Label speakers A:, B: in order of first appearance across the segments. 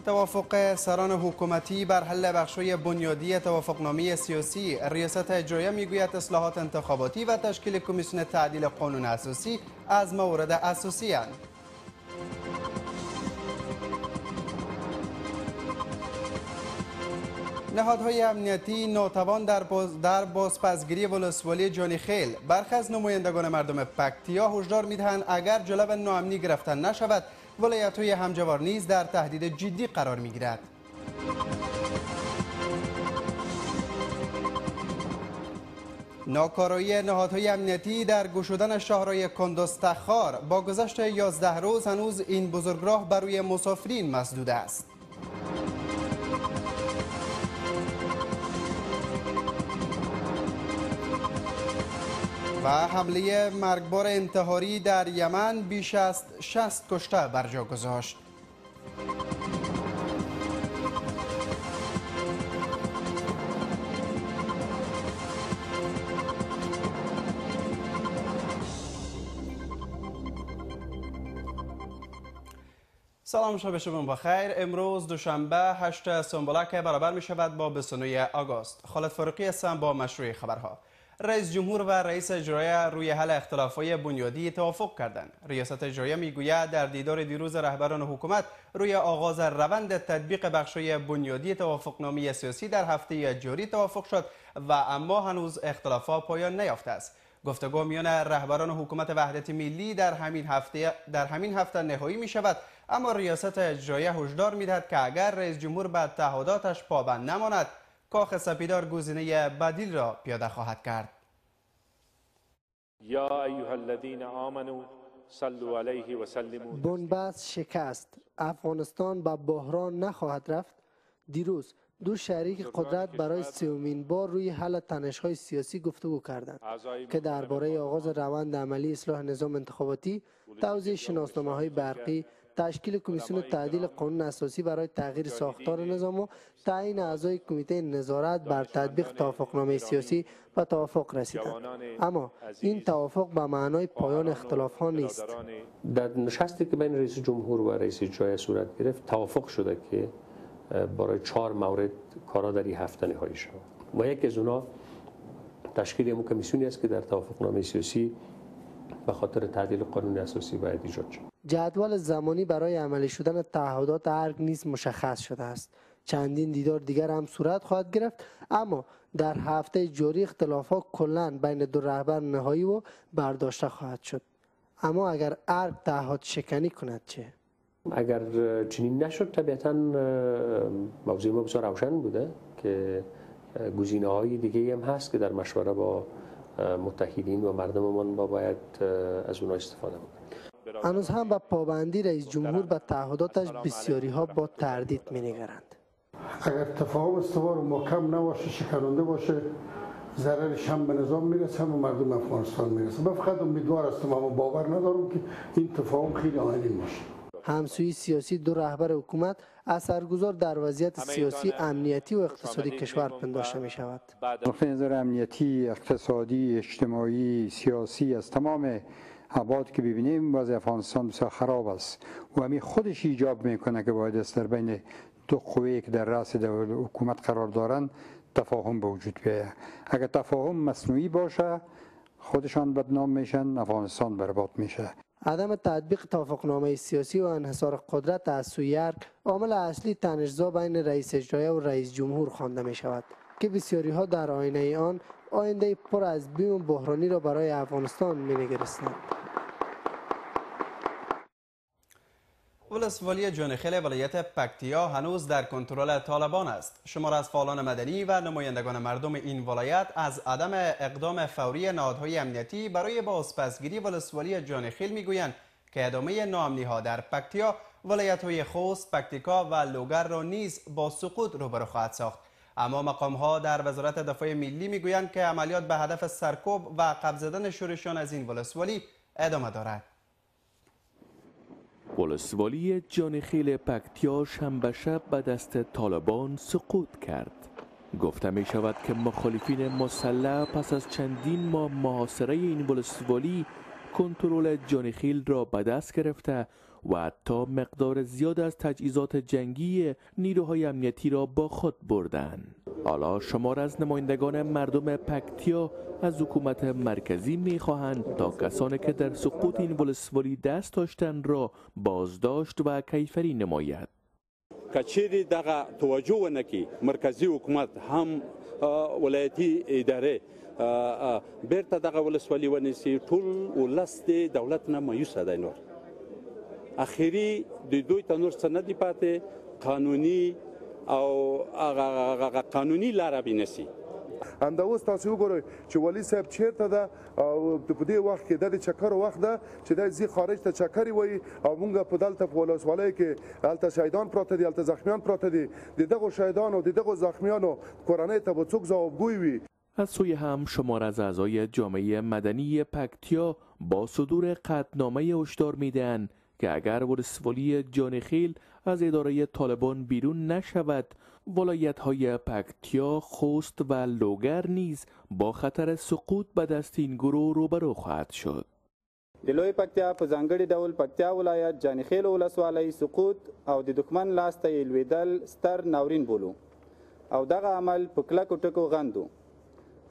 A: توافق سران حکومتی بر حل بخش‌های بنیادی توافقنامه سیاسی. ریاست اجرایه میگوید اصلاحات انتخاباتی و تشکیل کمیسیون تعدیل قانون اساسی از موارد اساسی اند. نهادهای امنیتی ناتوان در بازپسگیری ولسوالی جانیخیل. برخی از نمایندگان مردم پکتیا هشدار می‌دهند اگر جلب ناامنی گرفتن نشود ولایت‌های همجوار نیز در تهدید جدی قرار می‌گیرد. ناکارایی نهادهای امنیتی در گشودن شاهراه کندوز تخار. با گذشت 11 روز هنوز این بزرگراه بر روی مسافرین مسدود است. و حمله مرگبار انتحاری در یمن بیش از 60 کشته بر جا گذاشت. سلام شب شما بخیر. امروز دوشنبه 8 سنبله که برابر می شود با 29 آگوست. خالد فاروقی هستم با مشروع خبرها. رئیس جمهور و رئیس اجرایه روی حل اختلاف‌های بنیادی توافق کردند. ریاست اجرایه میگوید در دیدار دیروز رهبران حکومت روی آغاز روند تطبیق بخش‌های بنیادی توافقنامه سیاسی در هفته جاری توافق شد و اما هنوز اختلافات پایان نیافته است. گفتگو میان رهبران حکومت وحدت ملی در همین هفته نهایی می شود، اما ریاست اجرایه هشدار می‌دهد که اگر رئیس جمهور به تعهداتش پابند نماند کاخ سپیدار گزینه بدیل را پیاده خواهد کرد.
B: یا ایها الذین آمنوا صلوا علیه و سلموا.
C: بنبست شکست. افغانستان به بحران نخواهد رفت. دیروز دو شریک قدرت برای سومین بار روی حل تنش‌های سیاسی گفتگو کردند که درباره آغاز روند عملی اصلاح نظام انتخاباتی، توزیع شناسنامه‌های برقی، تشکیل کمیسیون تعدیل قانون اساسی برای تغییر ساختار نظام و تعیین اعضای کمیته نظارت بر تطبیق توافقنامه سیاسی و توافق رسیدند. اما این توافق به معنای پایان اختلاف‌ها نیست.
D: در نشستی که بین رئیس جمهور و رئیس اجرایه صورت گرفت توافق شده که برای 4 مورد کارا در این هفته نهایی شد و یکی از اونها تشکیل یک کمیسیونی است که در توافقنامه سیاسی به خاطر تعدیل قانون اساسی باید ایجاد شد.
C: جدول زمانی برای عملی شدن تعهدات ارگ نیز مشخص شده است. چندین دیدار دیگر هم صورت خواهد گرفت، اما در هفته جاری اختلافات کلاً بین دو رهبر نهایی و برداشته خواهد شد. اما اگر ارگ تعهد شکنی کند چه؟
D: اگر چنین نشد طبیعتاً موضوع ما بسیار روشن بوده که گزینه‌های دیگه هم هست که در مشوره با متحدین و مردممان با باید از اونها استفاده بکنیم.
C: هنوز هم با پابندی رئیس جمهور به تعهداتش بسیاری ها با تردید می‌نگرند.
E: اگر تفاهم استوار و محکم نباشه، شکننده باشه، ضررش هم به نظام میرسه هم به مردم افغانستان میرسه. من فقط امیدوار هستم اما باور ندارم که این تفاهم خیلی آنین باشه.
C: همسویی سیاسی دو رهبر حکومت اثرگذار در وضعیت سیاسی، امنیتی و اقتصادی کشور پنداشته می شود.
F: نقطه نظر امنیتی، اقتصادی، اجتماعی، سیاسی از تمام ابعاد که ببینیم وضع افغانستان بسیار خراب است و همین خودش ایجاب میکنه که باید است در بین دو قوی که در رأس حکومت قرار دارند تفاهم به وجود بیاید. اگر تفاهم مصنوعی باشه خودشان بدنام میشن، افغانستان برباد میشه.
C: عدم تطبیق توافقنامه سیاسی و انحصار قدرت از سوی ارگ عامل اصلی تنش‌زا بین رئیس اجرایه و رئیس جمهور خوانده می شود که بسیاری ها در آینه آن آینده پر از بیم بحرانی را برای افغانستان می نگرستند.
A: ولسوالی جانیخیل ولایت پکتیا هنوز در کنترل طالبان است. شمار از فعالان مدنی و نمایندگان مردم این ولایت از عدم اقدام فوری نهادهای امنیتی برای بازپسگیری ولسوالی جانیخیل میگویند که ادامه ناامنی‌ها در پکتیا ولایت‌های خوست، پکتیکا و لوگر را نیز با سقوط روبرو خواهد ساخت. اما مقام‌ها در وزارت دفاع ملی میگویند که عملیات به هدف سرکوب و قبض زدن شورشیان از این ولسوالی ادامه دارد.
G: ولسوالی جانیخیل پکتیا شنبه شب به دست طالبان سقوط کرد. گفته می شود که مخالفین مسلح پس از چندین ماه محاصره این ولسوالی کنترل جانیخیل را به دست گرفته و حتی مقدار زیاد از تجهیزات جنگی نیروهای امنیتی را با خود بردند. حالا شمار از نمایندگان مردم پکتیا از حکومت مرکزی می‌خواهند تا کسانی که در سقوط این ولسوالی دست داشتند را بازداشت و کیفری نماید.
H: کچری دغه توجه ونکي مرکزی حکومت هم ولایتي اداره بیرته دغه ولسوالي ونیسي ټول ولس د دولت نه مایوسه دی. نور اخیری د دوی ته نور څه نه دی پاتې، قانوني او قانوني لاره بینسي.
I: انده اوس تاسو وګورئ چې ولی صاحب چیرته ده او په دې وخت کې د چکر وخت ده چې د زی خارج ته چکرې وي او مونږ په دلته په ولسوالۍ کې هلته شهیدان پراته دي، هلته زخمیان پراته دي. د دغو شهیدانو د دغو زخمیانو کورنۍ ته به څوک ځوابگوی وي؟
G: از سوی هم شمار از اعضای جامعه مدنی پکتیا با صدور قطعنامه هشدار میدهند که اگر ولسوالی جانخیل از اداره طالبان بیرون نشود، ولایت‌های پکتیا، خوست و لوگر نیز با خطر سقوط به دست این گروه روبرو خواهد شد.
J: د لوی پکتیا په ځانګړي ډول پکتیا ولایت جانخیل ولسوالۍ سقوط او د دښمن لاس ته لوېدل ستر ناورین بولو او دغه عمل په کلکو ټکو غندو.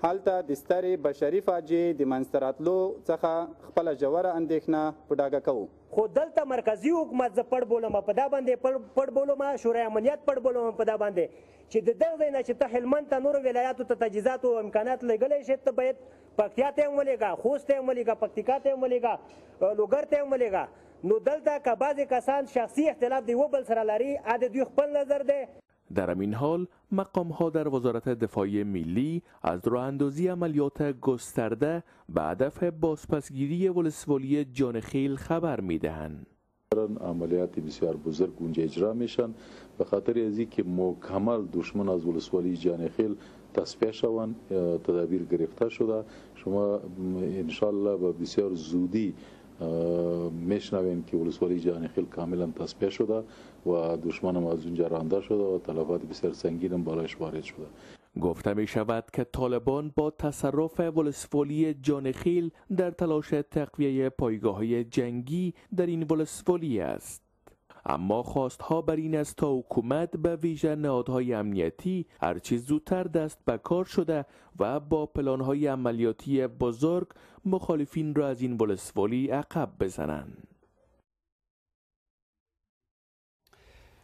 J: هلته د سترې بشري فاجعې د منځته راتلو څخه خپله ژوره اندېښنه په ډاګه کوو.
K: خو دلته مرکزی حکومت زه پړ بولم په دا باندې پړ بولم، شورای امنیت پړ بولم په دا باندې چې د دغه ځای نه چې ته هلمند ته نورو ولایاتو ته تجهیزات او امکانات لګلی شي، ته باید پکتیا ته هم ولېږه، خوست ته هم ولېږه، پکتیکا ته هم ولېږه، لوګر ته هم ولېږه. نو دلته که بعضې کسان شخصي اختلاف د یو بل سره لري، د دوی خپل نظر دی.
G: در همین حال مقام ها در وزارت دفاع ملی از راه اندازی عملیات گسترده به هدف بازپسگیری ولسوالی جانخیل خبر میدهند.
L: عملیات بسیار بزرگ اونجا اجرا میشن به خاطر از اینکه مکمل دشمن از ولسوالی جانخیل تصفیه شوند. تدابیر گرفته شده. شما انشالله به بسیار زودی میشنوین که ولسوالی جانخیل کاملا تصفیه شده و دشمن هم از اونجا رانده شده و تلفات بسیار سنگین هم بالایش وارد شده.
G: گفته می شود که طالبان با تصرف ولسوالی جانخیل در تلاش تقویه پایگاه‌های جنگی در این ولسوالی است. اما خواستها بر این است تا حکومت به ویژه نهادهای امنیتی هرچه زودتر دست به کار شده و با پلانهای عملیاتی بزرگ مخالفین را از این ولسوالی عقب بزنند.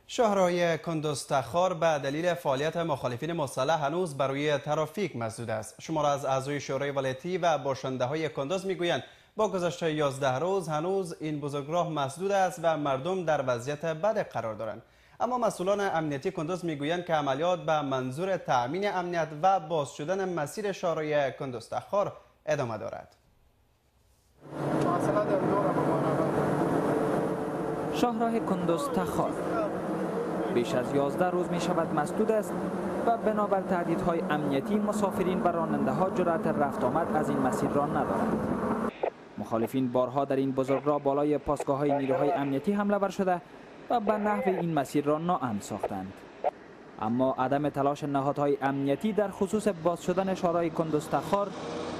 A: شهرهای کندوز تخار به دلیل فعالیت مخالفین مسلح هنوز برای ترافیک مسدود است. شمار از اعضای شورای ولایتی و باشنده های کندوز میگویند با گذشت 11 روز هنوز این بزرگراه مسدود است و مردم در وضعیت بد قرار دارند. اما مسئولان امنیتی کندوز میگویند که عملیات به منظور تأمین امنیت و باز شدن مسیر شهرهای کندوز تخار ادامه دارد.
M: شهرهای کندوز تخار بیش از 11 روز می شود مسدود است و بنابر تهدیدهای امنیتی مسافرین و راننده ها جرأت رفت آمد از این مسیر را ندارند. مخالفین بارها در این بزرگراه بالای پاسگاه های نیروهای امنیتی حمله ور شده و به نحو این مسیر را ناامن ساختند. اما عدم تلاش نهادهای امنیتی در خصوص باز شدن شهرهای کندوز تخار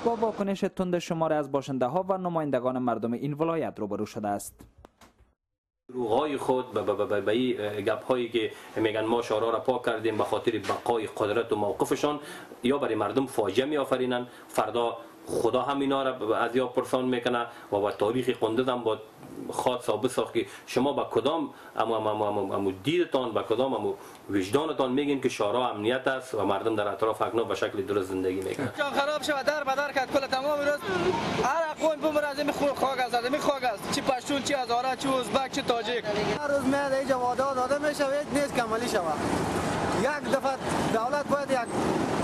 M: با واکنش تند شمار از باشنده ها و نمایندگان مردم این ولایت روبرو شده است.
N: دروغ‌های خود به گپ‌هایی که میگن ما شهرها را پاک کردیم به خاطر بقای قدرت و موقفشان یا برای مردم فاجعه می‌آفرینند. فردا خدا هم اینا را از یا پرسان میکنه و با تاریخ کندوز هم با خاط ثابت ساخت که شما با کدام امو دیدتان با کدام امو وجدانتان میگین که شهرها امنیت است و مردم در اطراف اکنون به شکل درست زندگی میکنن.
O: جان خراب شود در بدر کرد کل تمام روز هر قوم بمر از می خواگ است چی پشتون چی هزاره چی ازبک چی تاجیک هر روز میاد اینجا وعده داده میشه نیست کمالی شود. یک دفعه دولت باید یک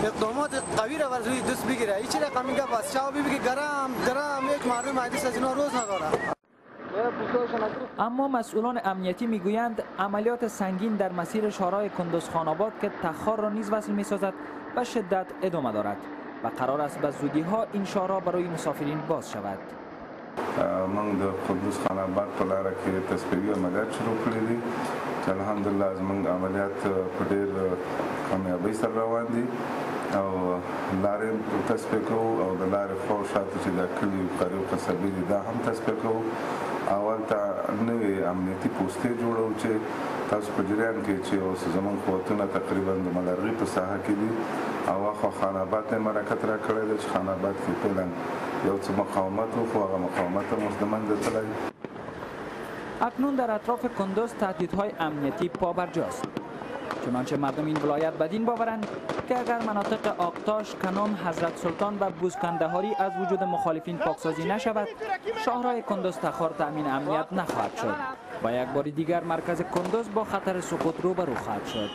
O: اقدامات قوی را روی دست بگیره. هیچ رقم میگه بس شاو بگه گرم یک مردم عادی از اینا روز نداره.
M: اما مسئولان امنیتی میگویند عملیات سنگین در مسیر شهرهای کندوز خان آباد که تخار را نیز وصل میسازد و شدت ادامه دارد و قرار است به زودی ها این شهرها برای مسافرین باز شود.
P: من د کندوز خان آباد په لاره کې تصفیې عملیات شروع کړي دي چې الحمدلله زموږ عملیات په ډېر کامیابۍ سره روان دي او لارې تصفیه کوو او د لارې خوا شاته چې د کلي قریب قصبې دي دا هم تصفیه کوو اول ته نوې امنیتي پوستې جوړو چې تاسو په جریان کې چې اوس زموږ قوتونه تقریبا د ملرغي په ساحه کې دي او خو خان آباد ته مرکت را کړی دی چې خان آباد کې فعلا یو څه مقاومت و خو هغه مقاومت هم اوس د منځه تللی.
M: اکنون در اطراف کندوز تهدیدهای امنیتی پابرجاست. چنانچه مردم این ولایت بدین باورند که اگر مناطق آقتاش، کنام، حضرت سلطان و بوزکندهاری از وجود مخالفین پاکسازی نشود، شاهراه کندوز تخار تامین امنیت نخواهد شد و یک بار دیگر مرکز کندوز با خطر سقوط روبرو خواهد شد.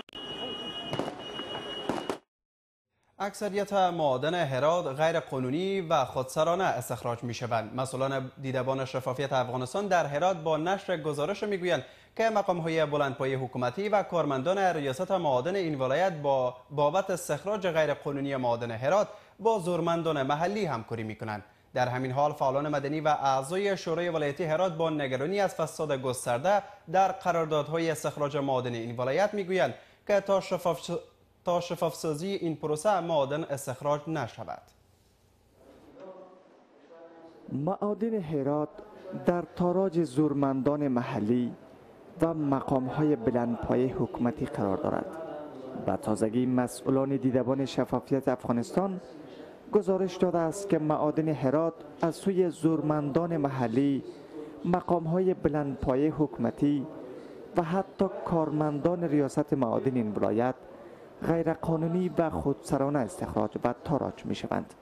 A: اکثریت معادن هرات غیر قانونی و خودسرانه استخراج می شوند. مسئولان دیدبان شفافیت افغانستان در هرات با نشر گزارش می گویند که مقام‌های بلندپایه حکومتی و کارمندان ریاست معادن این ولایت با بابت استخراج غیر قانونی معادن هرات با زورمندان محلی همکاری می کنند. در همین حال فعالان مدنی و اعضای شورای ولایتی هرات با نگرانی از فساد گسترده در قراردادهای استخراج معادن این ولایت می گویند که تا شفافسازی این پروسه معادن استخراج نشود.
Q: معادن هرات در تاراج زورمندان محلی و مقام‌های بلندپایه حکومتی قرار دارد. به تازگی مسئولان دیدبان شفافیت افغانستان گزارش داده است که معادن هرات از سوی زورمندان محلی، مقام‌های بلندپایه حکومتی و حتی کارمندان ریاست معادن این ولایت غیرقانونی و خودسرانه استخراج و تاراج می شوند.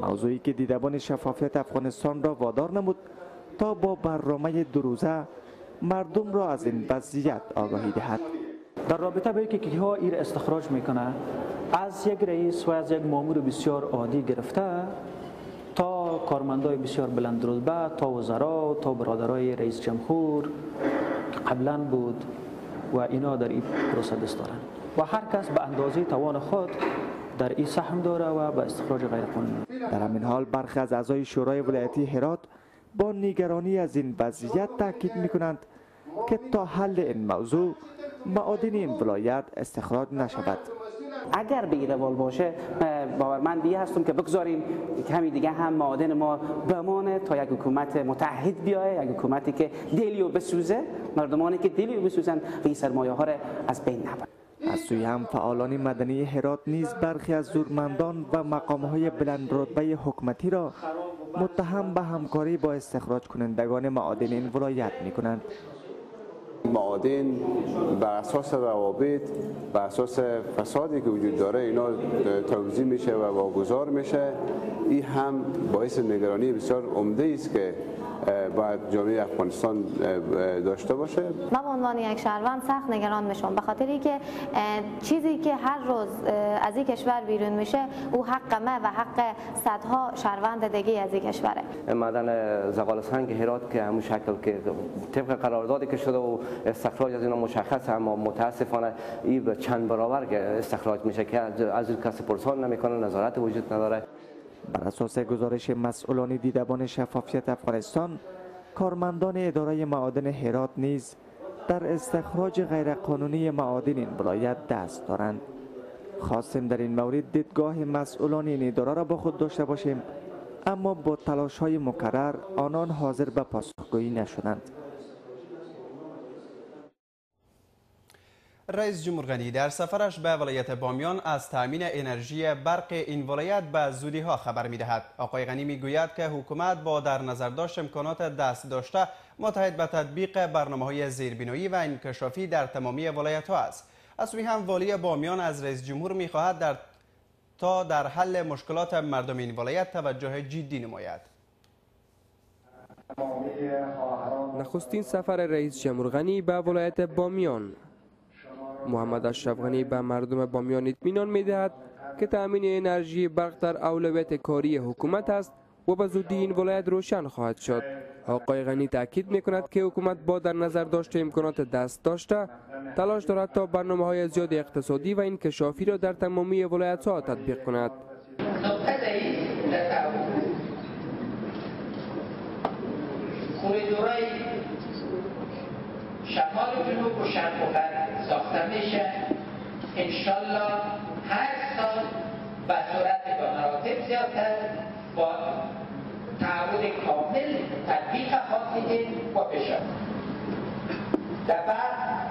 Q: موضوعی که دیدبان شفافیت افغانستان را وادار نمود تا با برنامه دو روزه مردم را از این وضعیت آگاهی دهد.
R: در رابطه با اینکه کیها ایر استخراج میکنه، از یک رئیس و از یک مامور بسیار عادی گرفته تا کارمندای بسیار بلند رتبه، تا وزرا، تا برادرای رئیس جمهور که قبلا بود و اینا در این پروسه دست دارند و هر کس به اندازه توان خود در این سهم داره و به استخراج غیرقانونی.
Q: در همین حال برخی از اعضای شورای ولایتی هرات با نگرانی از این وضعیت تاکید میکنند که تا حل این موضوع معادن این ولایت استخراج نشود.
S: اگر به این روال باشه باورمندی هستم که بگذاریم کمی دیگه هم معادن ما بمانه تا یک حکومت متحد بیایه، یک حکومتی که دلیو بسوزه، مردمانی که دلیو بسوزن و سرمایه ها را از بین نبرد.
Q: از سوی هم فعالان مدنی هرات نیز برخی از زورمندان و مقام‌های بلند رتبه حکومتی را متهم به همکاری با استخراج کنندگان معادن این ولایت می‌کنند.
T: معادن بر اساس روابط، بر اساس فسادی که وجود داره اینا توزیع میشه و واگذار میشه. این هم باعث نگرانی بسیار عمده است که باید جامعه افغانستان داشته باشه.
U: من به عنوان یک شهروند سخت نگران میشم به خاطری که چیزی که هر روز از این کشور بیرون میشه او حق ما و حق صدها شهروند دیگه از این کشوره.
V: معدن زغال‌سنگ هرات که همون شکل که طبق قراردادی که شده و استخراج از اینا مشخص، اما متاسفانه این به چند برابر استخراج میشه که از این کسی پرسان نمیکنه، نظارت وجود نداره.
Q: بر اساس گزارش مسئولان دیدبان شفافیت افغانستان، کارمندان اداره معادن هرات نیز در استخراج غیرقانونی معادن این ولایت دست دارند. خواستیم در این مورد دیدگاه مسئولان این اداره را با خود داشته باشیم، اما با تلاش‌های مکرر آنان حاضر به پاسخگویی نشدند.
A: رئیس جمهور غنی در سفرش به ولایت بامیان از تامین انرژی برق این ولایت به زودی ها خبر می دهد. آقای غنی می گوید که حکومت با در نظر داشت امکانات دست داشته متحد به تطبیق برنامه‌های زیربنایی و انکشافی در تمامی ولایت ها است. از سوی هم والی بامیان از رئیس جمهور می خواهد تا در حل مشکلات مردم این ولایت توجه جدی نماید.
W: نخستین سفر رئیس جمهور غنی به ولایت بامیان. محمد اشرف غنی به مردم بامیان اطمینان می‌دهد که تامین انرژی برق در اولویت کاری حکومت است و به زودی این ولایت روشن خواهد شد. آقای غنی تاکید می‌کند که حکومت با در نظر داشته امکانات دست داشته تلاش دارد تا برنامه‌های زیاد اقتصادی و انکشافی را در تمامی ولایت‌ها تطبیق کند.
X: شمال جنوب و شرق و غرب ساخته میشه. انشالله هر سال به صورت به مراتب زیادتر با تعاون طور کامل تطبیق خاصی و بشه. بعد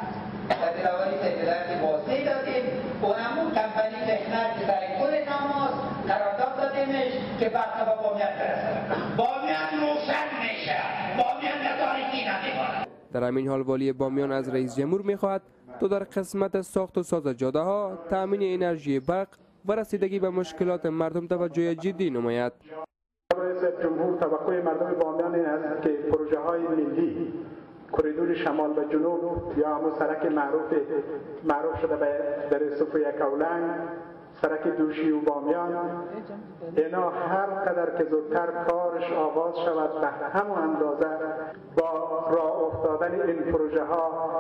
X: در دلاوری تجارت واسطه دادیم و همون کمپانی تکنر که در کل نماز قرارداد دادیمش که بعد به بامیان برسه. بامیان روشن میشه، بامیان در تاریکی نمیمونه.
W: در همین حال والی بامیان از رئیس جمهور میخواهد تا در قسمت ساخت و ساز جاده ها تامین انرژی برق و رسیدگی به مشکلات مردم توجه جدی نماید.
B: رئیس جمهور توقع مردم بامیان این است که پروژه های ملی کریدور شمال و جنوب یا همون سرک معروف شده به صف یکاولنگ، سرک دوشی و بامیان، اینا هر قدر که زودتر کارش آغاز شود به همون اندازه با راه افتادن این پروژه ها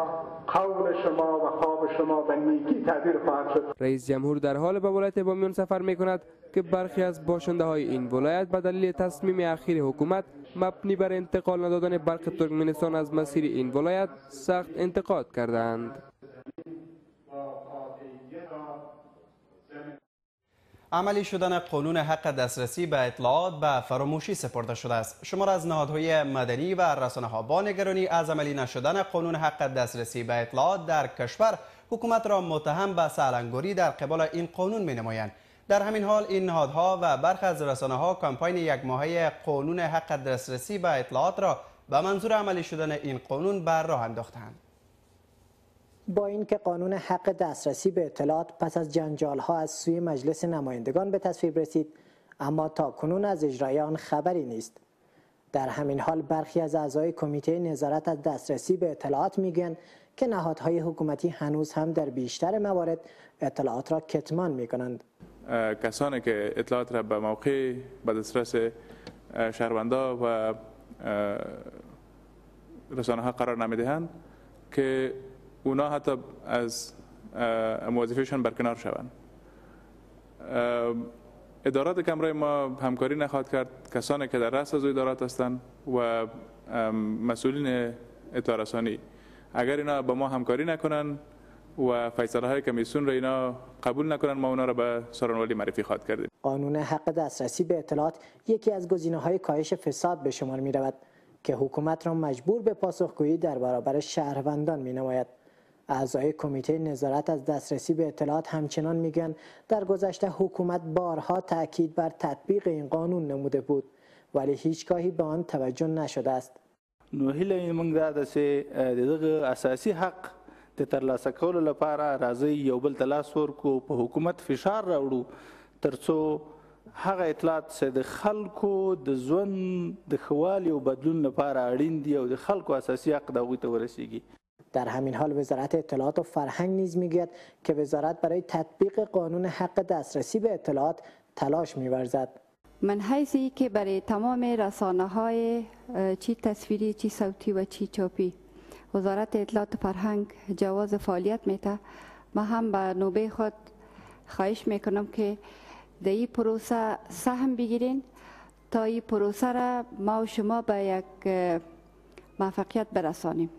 B: قول شما و خواب شما به نیکی تعبیر خواهد شد.
W: رئیس جمهور در حال به ولایت بامیان سفر می کند که برخی از باشنده های این ولایت به دلیل تصمیم اخیر حکومت مبنی بر انتقال ندادن برق ترکمنستان از مسیر این ولایت سخت انتقاد کردند.
A: عملی شدن قانون حق دسترسی به اطلاعات به فراموشی سپرده شده است. شمار از نهادهای مدنی و رسانه‌ها با نگرانی از عملی نشدن قانون حق دسترسی به اطلاعات در کشور حکومت را متهم به سرانگوری در قبال این قانون می‌نمایند. در همین حال این نهادها و برخی از رسانه‌ها کمپاین یک ماهه قانون حق دسترسی به اطلاعات را به منظور عملی شدن این قانون بر راه انداختند.
C: با اینکه قانون حق دسترسی به اطلاعات پس از جنجال‌ها از سوی مجلس نمایندگان به تصویب رسید، اما تاکنون از اجرای آن خبری نیست. در همین حال برخی از اعضای کمیته نظارت از دسترسی به اطلاعات میگن که نهادهای حکومتی هنوز هم در بیشتر موارد اطلاعات را کتمان میکنند.
D: کسانی که اطلاعات را به موقع به دسترس شهروندان و رسانه‌ها قرار نمیدهند که اونا حتی از وظیفهشان برکنار شوند. ادارات کمرای ما همکاری نخواهد کرد. کسانی که در رأس از ادارات هستند و مسئولین اطلاع رسانی اگر اینا با ما همکاری نکنند و فیصله های کمیسیون را اینا قبول نکنند، ما اونا را به سارنوالی معرفی خواهد کردیم.
C: قانون حق دسترسی به اطلاعات یکی از گزینه‌های کاهش فساد به شمار می رود که حکومت را مجبور به پاسخگویی در برابر شهروندان می نماید. اعضای کمیته نظارت از دسترسی به اطلاعات همچنان میگن در گذشته حکومت بارها تاکید بر تطبیق این قانون نموده بود ولی هیچگاهی به آن توجه نشده است.
E: نو هیله موږ دا د دغه اساسي حق د ترلاسه کولو لپاره راځي یو بل ته لاس ورکړو، په حکومت فشار راوړو ترڅو هغه اطلاعات چې د خلکو د ژوند د ښه والي او بدلون لپاره اړین دي او د خلکو اساسي حق د هغوی ته ورسیږي.
C: در همین حال وزارت اطلاعات و فرهنگ نیز میگوید که وزارت برای تطبیق قانون حق دسترسی به اطلاعات تلاش می‌ورزد.
F: من حیثی که برای تمام رسانه‌های چی تصویری، چی صوتی و چی چاپی وزارت اطلاعات و فرهنگ جواز فعالیت میده، ما هم به نوبه خود خواهش میکنم که در این پروسه سهم بگیرین تا این پروسه را ما و شما به یک موفقیت برسانیم.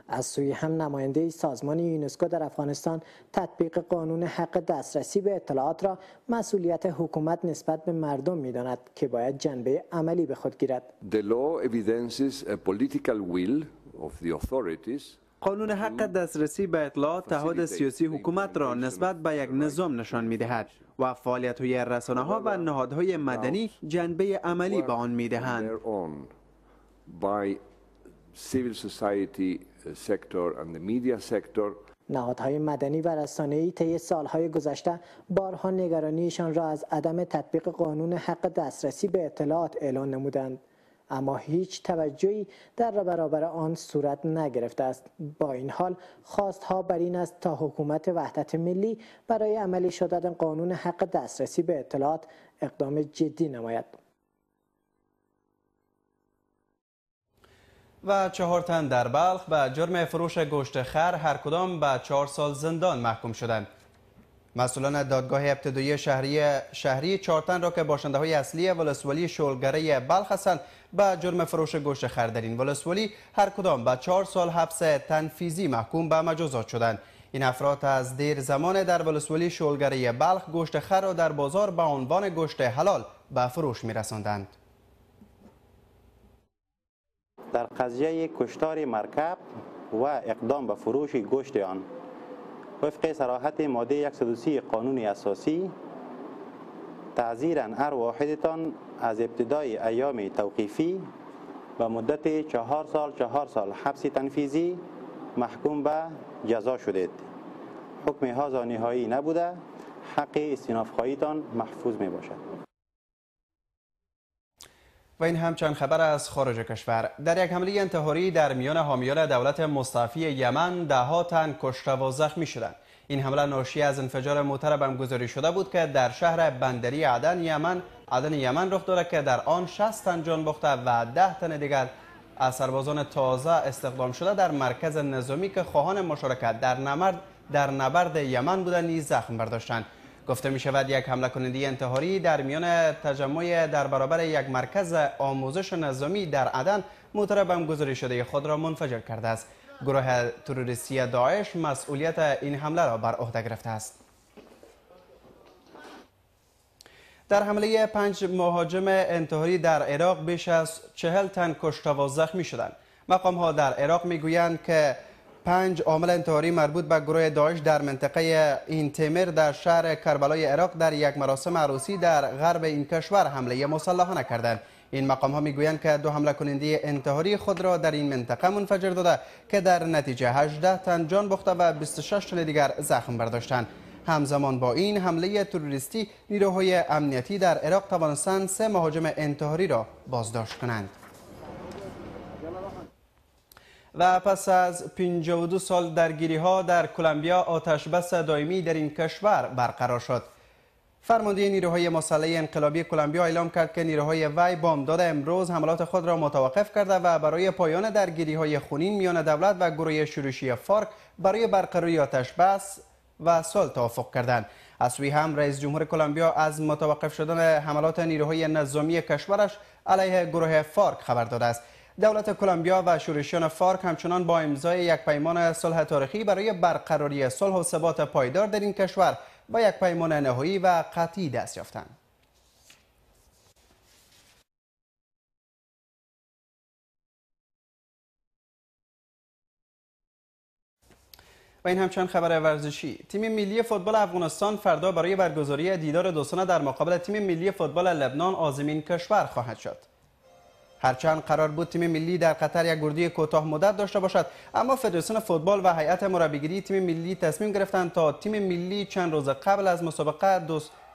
C: از سوی هم نماینده سازمان یونسکو در افغانستان تطبیق قانون حق دسترسی به اطلاعات را مسئولیت حکومت نسبت به مردم می‌داند که باید جنبه عملی به خود گیرد.
Y: The law evidences a political will of the authorities.
A: قانون حق دسترسی به اطلاعات تعهد سیاسی حکومت را نسبت به یک نظام نشان می‌دهد و فعالیت‌های رسانه‌ها و نهادهای مدنی جنبه عملی به آن می‌دهند.
Y: Civil society sector and the media sector.
C: نهادهای مدنی و رسانه‌ای طی سالهای گذشته بارها نگرانیشان را از عدم تطبیق قانون حق دسترسی به اطلاعات اعلان نمودند، اما هیچ توجهی در برابر آن صورت نگرفته است. با این حال خواستها بر این است تا حکومت وحدت ملی برای عملی شدن قانون حق دسترسی به اطلاعات اقدام جدی نماید.
A: و 4 تن در بلخ به جرم فروش گوشت خر هر کدام به 4 سال زندان محکوم شدند. مسئولان دادگاه ابتدایی شهری 4 تن را که باشنده‌های اصلی ولسوالی شولگره بلخ هستند به جرم فروش گوشت خر در این ولسوالی هر کدام به 4 سال حبس تنفیذی محکوم به مجازات شدند. این افراد از دیر زمان در ولسوالی شولگره بلخ گوشت خر را در بازار به عنوان گوشت حلال به فروش می‌رساندند.
H: در قضیه کشتار مرکب و اقدام به فروش گوشت آن وفق صراحت ماده 130 قانون اساسی تعزیراً هر واحدتان از ابتدای ایام توقیفی و مدت 4 سال حبس تنفیذی محکوم به جزا شدید. حکم هذا نهایی نبوده، حق استئناف خواهیتان محفوظ می باشد.
A: و این هم چند خبر از خارج کشور. در یک حمله انتحاری در میان حامیان دولت مستعفی یمن 10 تن کشته و زخمی شدند. این حمله ناشی از انفجار موتر بمبگذاری شده بود که در شهر بندری عدن یمن رخ داده که در آن 60 تن جان باخته و 10 تن دیگر از سربازان تازه استخدام شده در مرکز نظامی که خواهان مشارکت در نبرد یمن بودند نیز زخم برداشتند. گفته می شود یک حمله کننده انتحاری در میان تجمع در برابر یک مرکز آموزش نظامی در عدن موتر بمبگذاری شده خود را منفجر کرده است. گروه تروریستی داعش مسئولیت این حمله را بر عهده گرفته است. در حمله 5 مهاجم انتحاری در عراق بیش از 40 تن کشته و زخمی شدند. مقام ها در عراق می گویند که 5 عامل انتحاری مربوط به گروه داعش در منطقه این تیمر در شهر کربلای عراق در یک مراسم عروسی در غرب این کشور حمله مسلحانه کردند. این مقام ها می گویند که 2 حمله کننده انتحاری خود را در این منطقه منفجر داده که در نتیجه 18 تن جان باخته و 26 تن دیگر زخم برداشتند. همزمان با این حمله تروریستی نیروهای امنیتی در عراق توانستند 3 مهاجم انتحاری را بازداشت کنند. و پس از 52 سال درگیری ها در کلمبیا آتش بس دائمی در این کشور برقرار شد. فرمانده نیروهای مسلح انقلابی کلمبیا اعلام کرد که نیروهای وی بامداد امروز حملات خود را متوقف کرده و برای پایان درگیری های خونین میان دولت و گروه شورشی فارک برای برقراری آتش بس و صلح توافق کردند. از سوی هم رئیس جمهور کلمبیا از متوقف شدن حملات نیروهای نظامی کشورش علیه گروه فارک خبر داده است. دولت کلمبیا و شورشیان فارک همچنان با امضای یک پیمان صلح تاریخی برای برقراری صلح و ثبات پایدار در این کشور با یک پیمان نهایی و قطعی دست یافتند. و این هم چند خبر ورزشی. تیم ملی فوتبال افغانستان فردا برای برگزاری دیدار دوستانه در مقابل تیم ملی فوتبال لبنان عازمین کشور خواهد شد. هرچند قرار بود تیم ملی در قطر یک ورودی کوتاه مدت داشته باشد، اما فدراسیون فوتبال و هیئت مربیگری تیم ملی تصمیم گرفتند تا تیم ملی چند روز قبل از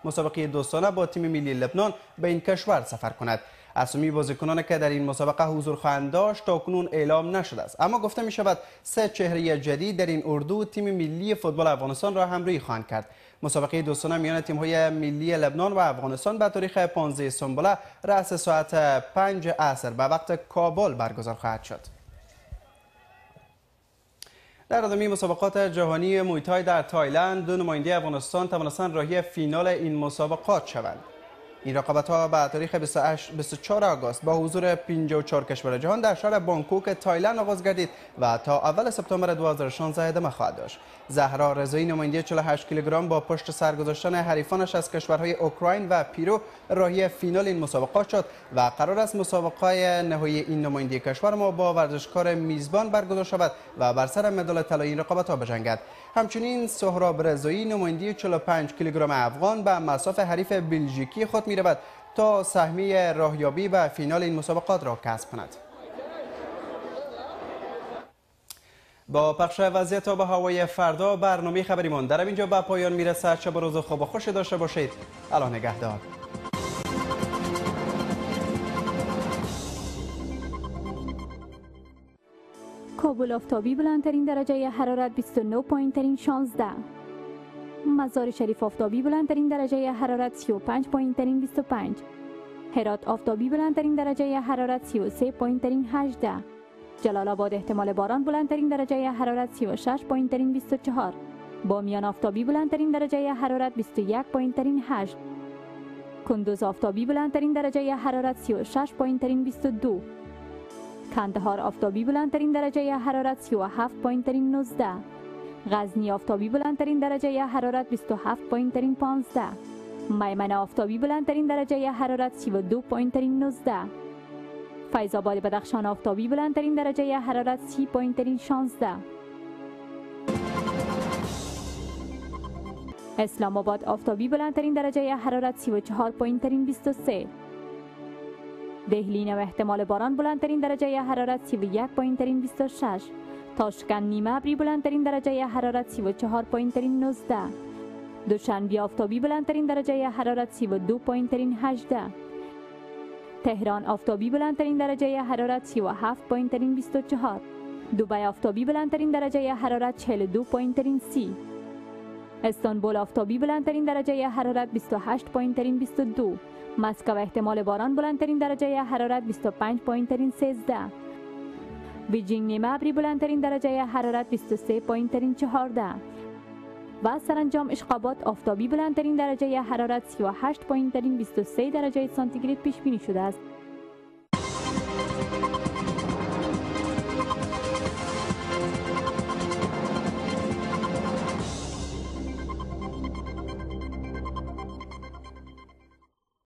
A: مسابقه دوستانه با تیم ملی لبنان به این کشور سفر کند. اسامی بازیکنانی که در این مسابقه حضور خواهند داشت تاکنون اعلام نشده است، اما گفته می شود 3 چهره جدید در این اردو تیم ملی فوتبال افغانستان را همراهی خواهند کرد. مسابقه دوستانه میان تیم‌های ملی لبنان و افغانستان به تاریخ 15 سنبله رأس ساعت 5 عصر به وقت کابل برگزار خواهد شد. در ادامه مسابقات جهانی موی تای در تایلند 2 نماینده افغانستان توانستند راهی فینال این مسابقات شوند. این رقابت‌ها به تاریخ 24 آگوست با حضور 54 کشور جهان در شهر بانکوک تایلند آغاز گردید و تا اول سپتامبر 2016 ادامه خواهد داشت. زهرا رضایی نماینده 48 کیلوگرم با پشت سر گذاشتن حریفانش از کشورهای اوکراین و پیرو راهی فینال این مسابقات شد و قرار است مسابقه نهایی این نماینده کشور ما با ورزشکار میزبان برگزار شود و بر سر مدال طلایی این رقابت‌ها بجنگد. همچنین سهراب رضایی نماینده 45 کیلوگرم افغان به مصاف حریف بلژیکی خود می‌رود تا سهمیه راهیابی و فینال این مسابقات را کسب کند. با پخش وضعیت آب و هوای فردا برنامه خبریمان در اینجا به پایان میرسد. شب و روز خوب و خوشی داشته باشید. الله نگهدار.
I: کابل آفتابی بلندترین درجه حرارت 29 پایینترین 16. مزار شریف آفتابی بلندترین درجه حرارت 35 پایینترین 25. هرات آفتابی بلندترین درجه حرارت 33 پایینترین 18. جلال آباد احتمال باران بلندترین درجه حرارت 36 پایینترین 24. بامیان آفتابی بلندترین درجه حرارت 21 پایینترین 8. کندوز آفتابی بلندترین درجه حرارت 36 پایینترین 22. کندهار آفتابی بلندترین درجه حرارت 37 پایینترین 19. غزنی آفتابی بلندترین درجه حرارت 27 پایینترین 15. میمنه آفتابی بلندترین درجه حرارت 32 پایینترین 19. فیض آباد بدخشان آفتابی بلندترین درجه حرارت 30 پایین ترین 16. اسلام آباد آفتابی بلندترین درجه حرارت 34 پایین ترین 23. دهلی و احتمال باران بلندترین درجه حرارت 31 پایین ترین 26. تاشکند نیمه ابری بلندترین درجه حرارت 34 پایین ترین 19. دوشنبه آفتابی بلندترین درجه حرارت 32 پایین ترین 18. تهران آفتابی بلندترین درجه حرارت 37 پایین ترین 24. دبی آفتابی بلندترین درجه حرارت 42 پایین ترین 30. استانبول آفتابی بلندترین درجه حرارت 28 پایین ترین 22. مسکو احتمال باران بلندترین درجه حرارت 25 پایین ترین 13. بیجینگ نیمه ابری بلندترین درجه حرارت 23 پایین ترین 14. و سرانجام اشخابات آفتابی بلندترین درجه حرارت 38 پایین ترین 23 درجه سانتیگراد پیش بینی شده است.